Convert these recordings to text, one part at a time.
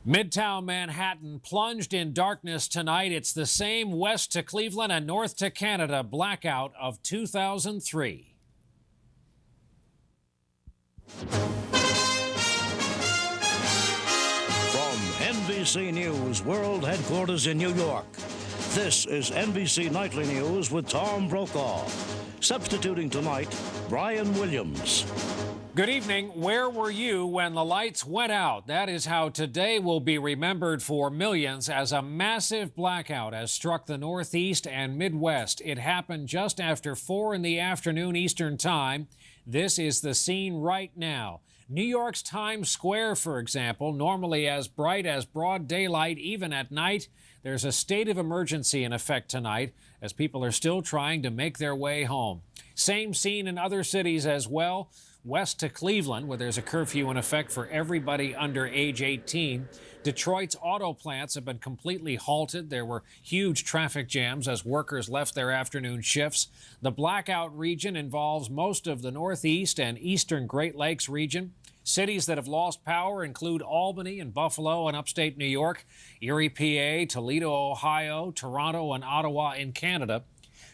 Midtown Manhattan plunged in darkness tonight. It's the same west to Cleveland and north to Canada blackout of 2003. From NBC News World Headquarters in New York, this is NBC Nightly News with Tom Brokaw. Substituting tonight, Brian Williams. Good evening. Where were you when the lights went out? That is how today will be remembered for millions, as a massive blackout has struck the Northeast and Midwest. It happened just after 4 in the afternoon Eastern Time. This is the scene right now. New York's Times Square, for example, normally as bright as broad daylight even at night. There's a state of emergency in effect tonight as people are still trying to make their way home. Same scene in other cities as well. West to Cleveland, where there's a curfew in effect for everybody under age 18. Detroit's auto plants have been completely halted. There were huge traffic jams as workers left their afternoon shifts. The blackout region involves most of the Northeast and Eastern Great Lakes region. Cities that have lost power include Albany and Buffalo and upstate New York, Erie, PA, Toledo, Ohio, Toronto, and Ottawa in Canada.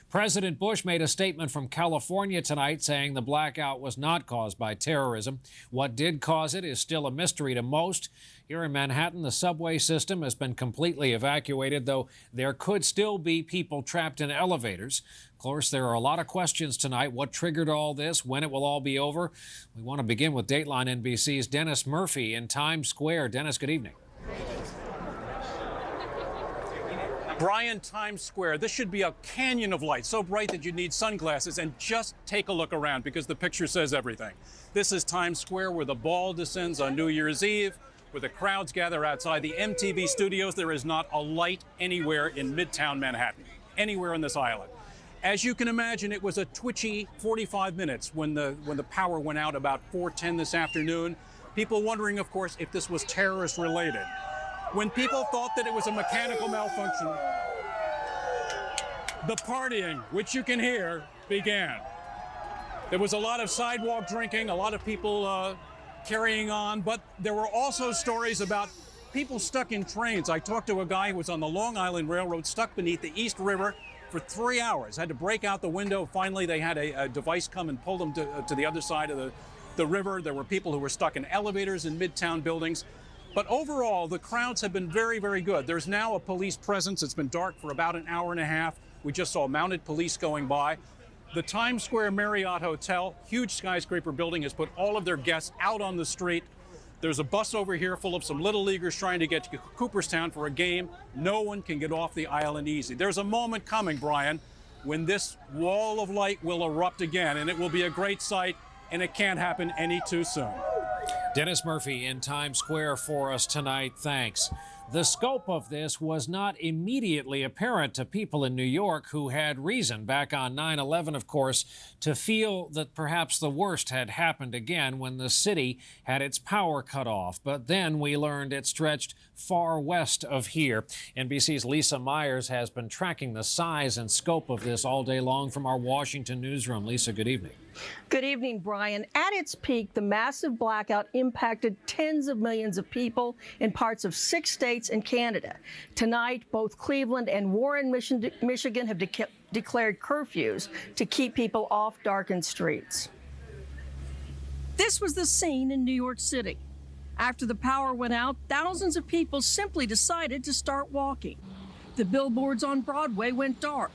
President Bush made a statement from California tonight saying the blackout was not caused by terrorism. What did cause it is still a mystery to most. Here in Manhattan, the subway system has been completely evacuated, though there could still be people trapped in elevators. Of course, there are a lot of questions tonight. What triggered all this? When it will all be over? We want to begin with Dateline NBC's Dennis Murphy in Times Square. Dennis, good evening. Brian, Times Square, this should be a canyon of light, so bright that you need sunglasses, and just take a look around because the picture says everything. This is Times Square, where the ball descends on New Year's Eve, where the crowds gather outside the MTV studios. There is not a light anywhere in Midtown Manhattan, anywhere on this island. As you can imagine, it was a twitchy 45 minutes when the power went out about 4:10 this afternoon. People wondering, of course, if this was terrorist related. When people thought that it was a mechanical malfunction, the partying, which you can hear, began. There was a lot of sidewalk drinking, a lot of people carrying on, but there were also stories about people stuck in trains. I talked to a guy who was on the Long Island Railroad, stuck beneath the East River for 3 hours, had to break out the window. Finally, they had a device come and pull them to the other side of the river. There were people who were stuck in elevators in Midtown buildings. But overall, the crowds have been very, very good. There's now a police presence. It's been dark for about an hour and a half. We just saw mounted police going by. The Times Square Marriott Hotel, huge skyscraper building, has put all of their guests out on the street. There's a bus over here full of some little leaguers trying to get to Cooperstown for a game. No one can get off the island easy. There's a moment coming, Brian, when this wall of light will erupt again, and it will be a great sight, and it can't happen any too soon. Dennis Murphy in Times Square for us tonight. Thanks. The scope of this was not immediately apparent to people in New York who had reason back on 9/11, of course, to feel that perhaps the worst had happened again when the city had its power cut off. But then we learned it stretched far west of here. NBC's Lisa Myers has been tracking the size and scope of this all day long from our Washington newsroom. Lisa, good evening. Good evening, Brian. At its peak, the massive blackout impacted tens of millions of people in parts of 6 states and Canada. Tonight, both Cleveland and Warren, Michigan have declared curfews to keep people off darkened streets. This was the scene in New York City. After the power went out, thousands of people simply decided to start walking. The billboards on Broadway went dark.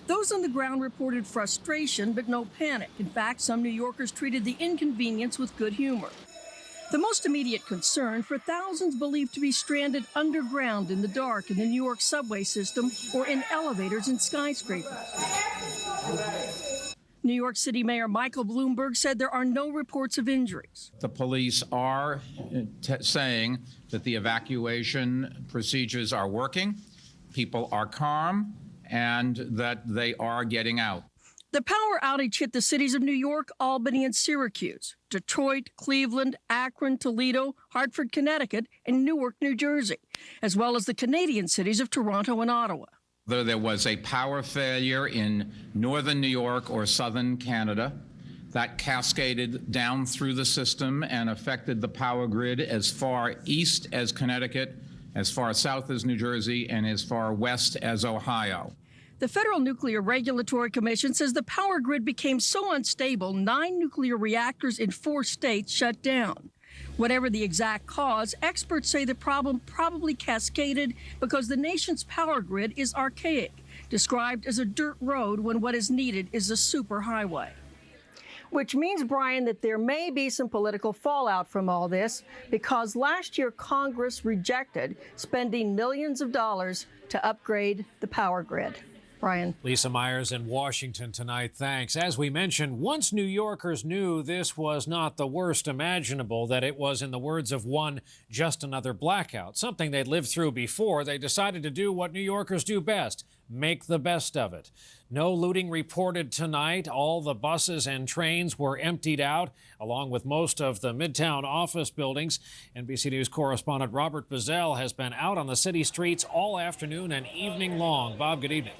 Those on the ground reported frustration, but no panic. In fact, some New Yorkers treated the inconvenience with good humor. The most immediate concern for thousands believed to be stranded underground in the dark in the New York subway system or in elevators in skyscrapers. New York City Mayor Michael Bloomberg said there are no reports of injuries. The police are saying that the evacuation procedures are working, people are calm, and that they are getting out. The power outage hit the cities of New York, Albany, and Syracuse, Detroit, Cleveland, Akron, Toledo, Hartford, Connecticut, and Newark, New Jersey, as well as the Canadian cities of Toronto and Ottawa. Whether there was a power failure in northern New York or southern Canada, That cascaded down through the system and affected the power grid as far east as Connecticut, as far south as New Jersey, and as far west as Ohio. The Federal Nuclear Regulatory Commission says the power grid became so unstable, 9 nuclear reactors in 4 states shut down. Whatever the exact cause, experts say the problem probably cascaded because the nation's power grid is archaic, described as a dirt road when what is needed is a superhighway. Which means, Brian, that there may be some political fallout from all this because last year Congress rejected spending millions of dollars to upgrade the power grid. Brian. Lisa Myers in Washington tonight. Thanks. As we mentioned, once New Yorkers knew this was not the worst imaginable, that it was, in the words of one, just another blackout, something they'd lived through before, they decided to do what New Yorkers do best, make the best of it. No looting reported tonight. All the buses and trains were emptied out, along with most of the Midtown office buildings. NBC News correspondent Robert Bazell has been out on the city streets all afternoon and evening long. Bob, good evening.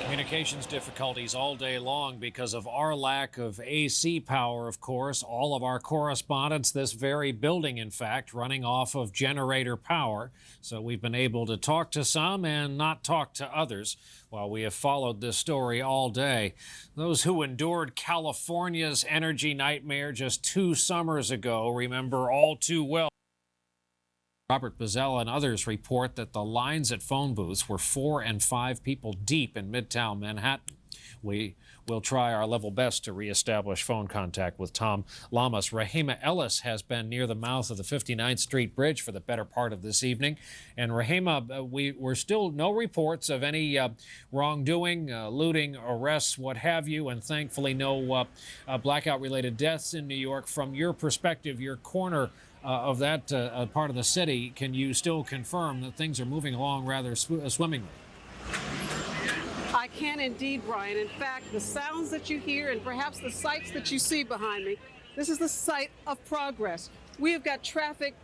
Communications difficulties all day long because of our lack of AC power, of course. All of our correspondents, this very building, in fact, running off of generator power. So we've been able to talk to some and not talk to others while we have followed this story all day. Those who endured California's energy nightmare just 2 summers ago remember all too well. Robert Bazell and others report that the lines at phone booths were 4 and 5 people deep in Midtown Manhattan. We will try our level best to reestablish phone contact with Tom Lamas. Rahima Ellis has been near the mouth of the 59th Street Bridge for the better part of this evening. And Rahima, we're still no reports of any wrongdoing, looting, arrests, what have you, and thankfully no blackout-related deaths in New York. From your perspective, your corner of that part of the city, can you still confirm that things are moving along rather swimmingly? I can indeed, Brian. In fact, the sounds that you hear and perhaps the sights that you see behind me, this is the site of progress. We have got traffic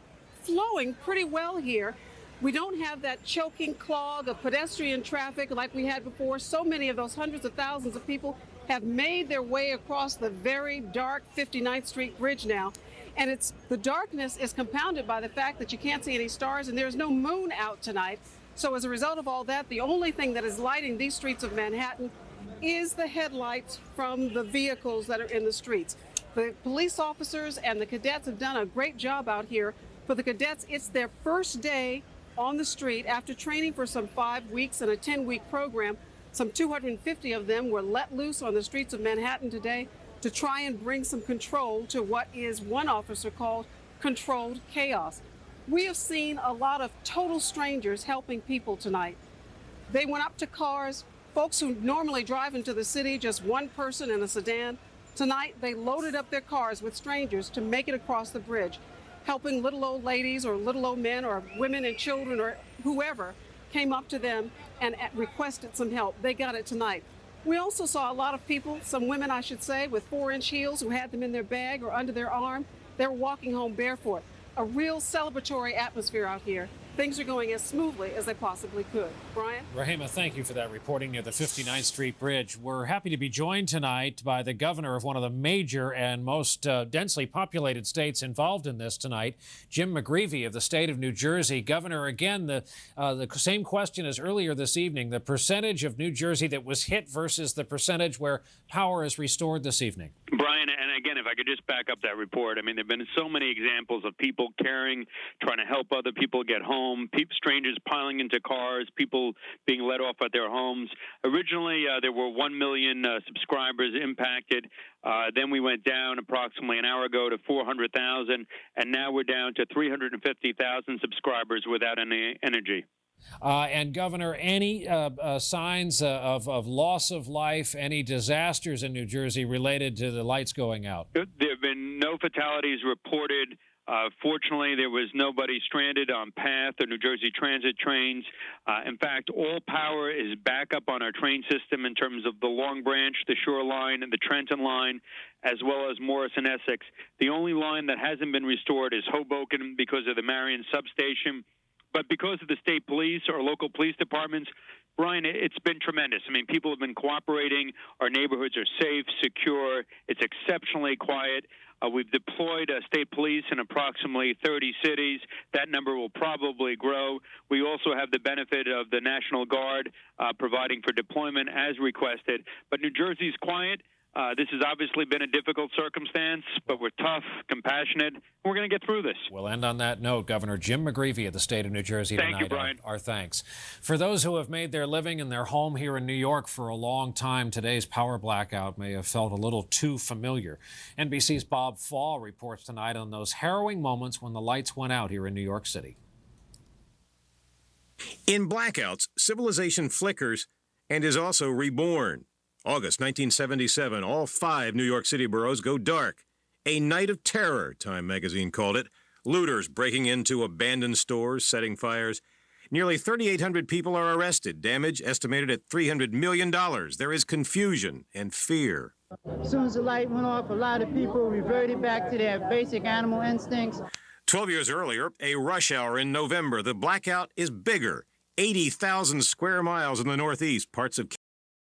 flowing pretty well here. We don't have that choking clog of pedestrian traffic like we had before. So many of those hundreds of thousands of people have made their way across the very dark 59th Street Bridge now. And the darkness is compounded by the fact that you can't see any stars and there's no moon out tonight. So as a result of all that, the only thing that is lighting these streets of Manhattan is the headlights from the vehicles that are in the streets. The police officers and the cadets have done a great job out here. For the cadets, it's their first day on the street after training for some 5 weeks and a 10-week program. Some 250 of them were let loose on the streets of Manhattan today to try and bring some control to what is, one officer called, controlled chaos. We have seen a lot of total strangers helping people tonight. They went up to cars, folks who normally drive into the city, just one person in a sedan. Tonight, they loaded up their cars with strangers to make it across the bridge, helping little old ladies or little old men or women and children or whoever came up to them and requested some help. They got it tonight. We also saw a lot of people, some women I should say, with 4-inch heels who had them in their bag or under their arm. They were walking home barefoot. A real celebratory atmosphere out here. Things are going as smoothly as they possibly could. Brian? Rahima, thank you for that reporting near the 59th Street Bridge. We're happy to be joined tonight by the governor of one of the major and most densely populated states involved in this tonight, Jim McGreevey of the state of New Jersey. Governor, again, the same question as earlier this evening, the percentage of New Jersey that was hit versus the percentage where power is restored this evening. Brian, and again, if I could just back up that report, I mean, there have been so many examples of people caring, trying to help other people get home, strangers piling into cars, people being let off at their homes. Originally, there were 1 million subscribers impacted. Then we went down approximately an hour ago to 400,000, and now we're down to 350,000 subscribers without any energy. And Governor, any signs of loss of life, any disasters in New Jersey related to the lights going out? There have been no fatalities reported. Fortunately, there was nobody stranded on PATH or New Jersey Transit trains. In fact, all power is back up on our train system in terms of the Long Branch, the Shore Line, and the Trenton Line, as well as Morris and Essex. The only line that hasn't been restored is Hoboken because of the Marion substation. But because of the state police or local police departments, Brian, it's been tremendous. I mean, people have been cooperating. Our neighborhoods are safe, secure. It's exceptionally quiet. We've deployed state police in approximately 30 cities. That number will probably grow. We also have the benefit of the National Guard providing for deployment as requested. But New Jersey's quiet. This has obviously been a difficult circumstance, but we're tough, compassionate, and we're going to get through this. We'll end on that note. Governor Jim McGreevey of the state of New Jersey tonight. Thank you, Brian. Our thanks. For those who have made their living in their home here in New York for a long time, today's power blackout may have felt a little too familiar. NBC's Bob Fall reports tonight on those harrowing moments when the lights went out here in New York City. In blackouts, civilization flickers and is also reborn. August 1977, all 5 New York City boroughs go dark. A night of terror, Time magazine called it. Looters breaking into abandoned stores, setting fires. Nearly 3,800 people are arrested. Damage estimated at $300 million. There is confusion and fear. As soon as the light went off, a lot of people reverted back to their basic animal instincts. 12 years earlier, a rush hour in November, the blackout is bigger. 80,000 square miles in the Northeast, parts of